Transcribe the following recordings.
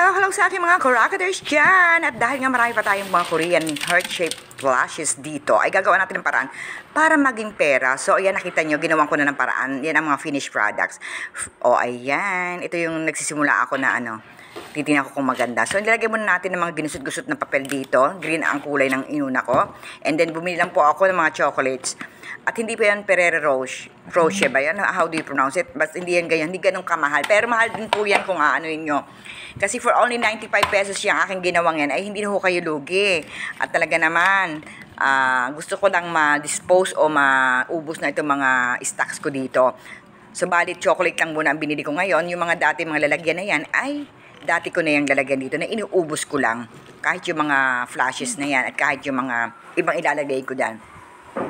Hello sa aking mga Korakaders dyan! At dahil nga marami pa tayong mga Korean heart-shaped flashes dito, ay gagawa natin ng paraan para maging pera. So, ayan, nakita nyo, ginawan ko na ng paraan. Yan ang mga finished products. O, ayan. Ito yung nagsisimula ako na titingnan ko kung maganda. So, nilagay muna natin ng mga ginusot-gusot na papel dito. Green ang kulay ng inuna ko. And then, bumili lang po ako ng mga chocolates. At hindi pa yan Ferrero Rocher ba yan? How do you pronounce it? Basta hindi yan ganyan. Hindi ganun kamahal. Pero mahal din po yan kung aanuin nyo. Kasi for only 95 pesos yung aking ginawang yan, ay hindi na ho kayo lugi. At talaga naman, gusto ko lang ma-dispose o maubos na itong mga stocks ko dito. So, balit chocolate lang muna ang binili ko ngayon. Yung mga dati mga lalagyan na yan, ay dati ko na yung lalagyan dito na inuubos ko lang. Kahit yung mga flashes na yan at kahit yung mga ibang ilalagay ko dyan.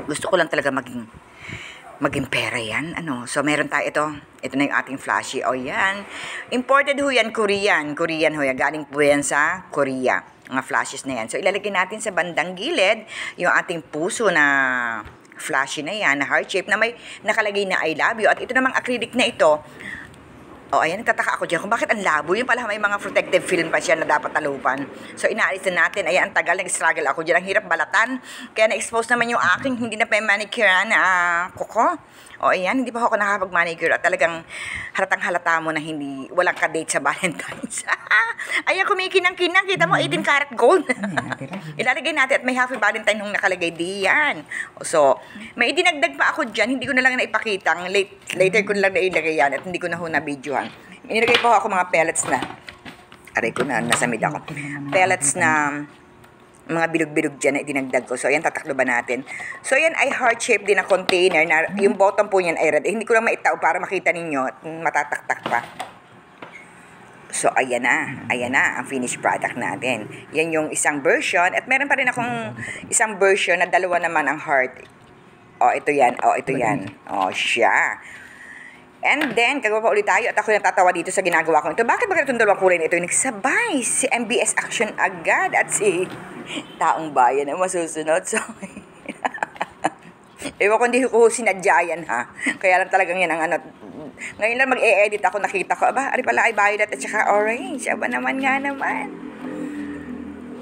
Gusto ko lang talaga maging pera yan. So, meron tayo ito. Ito na yung ating flashy. O, yan. Imported ho yan, Korean. Korean ho yan. Galing po yan sa Korea. Mga flashes na yan. So, ilalagay natin sa bandang gilid yung ating puso na flashy na yan, na heart shape, na may nakalagay na I love you. At ito namang acrylic na ito. O, ayan, nagtataka ako dyan kung bakit ang labo. Yung pala may mga protective film pa siya na dapat talupan. So, inaalis na natin. Ayan, ang tagal, nag-struggle ako dyan. Ang hirap balatan. Kaya na-expose naman yung aking hindi na pa manicure na kuko. O, ayan, hindi pa ako nakapag-manicure. At talagang halatang-halata mo na walang ka-date sa Valentine's. Ayan, kumikinang-kinang. Kita mo, 18 karat gold. Ilalagay natin at may happy Valentine nung nakalagay diyan. So, may idinagdag pa ako dyan. Hindi ko na lang naipakita. Later ko na lang nailagay yan at hindi ko na ho na-videohan. Inilagay po ako mga pellets na. Aray ko na, nasamid ako. Pellets na mga bilog-bilog dyan na idinagdag ko. So, ayan, tataklo ba natin? So, ayan ay heart-shaped din na container na yung bottom po niyan ay red. Hindi ko lang maitaw para makita ninyo at matataktak pa. So, ayan na. Ayan na ang finished product natin. Yan yung isang version. At meron pa rin akong isang version na dalawa naman ang heart. O, ito yan. O, ito yan. O, siya. And then, kagawa pa ulit tayo at ako natatawa dito sa ginagawa ko ito. Bakit ba itong dalawang kulay na ito? Nagsabay si MBS Action agad at si Taong Bayan na masusunod. So, ewan ko, hindi ko sinadya yan, ha. Kaya lang talagang yan ang ngayon lang mag-e-edit ako, nakita ko, ari pala ay violet at saka orange. Aba naman nga naman.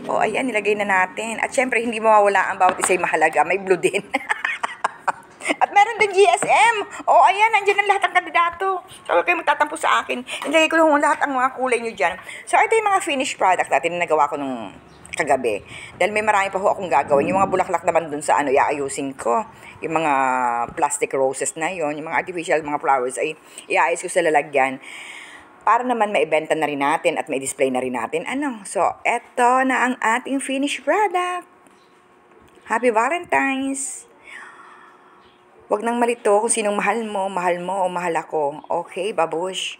O, ayan, nilagay na natin. At syempre, hindi mawawala ang bawat isa'y mahalaga. May blue din. At meron din GSM. O, ayan, nandiyan ang lahat ng kandidato. So, huwag kayo magtatampo sa akin. Nilagay ko lang lahat ang mga kulay nyo dyan. So, ito yung mga finished product natin na nagawa ko nung kagabi. Dahil may marami pa ho akong gagawin. Yung mga bulaklak naman dun sa iaayusin ko. Yung mga plastic roses na yon, yung mga artificial mga flowers ay iaayos ko sa lalagyan. Para naman maibenta na rin natin at may display na rin natin. So, eto na ang ating finished product. Happy Valentine's! Huwag nang malito kung sinong mahal mo o mahal ako. Okay, babush?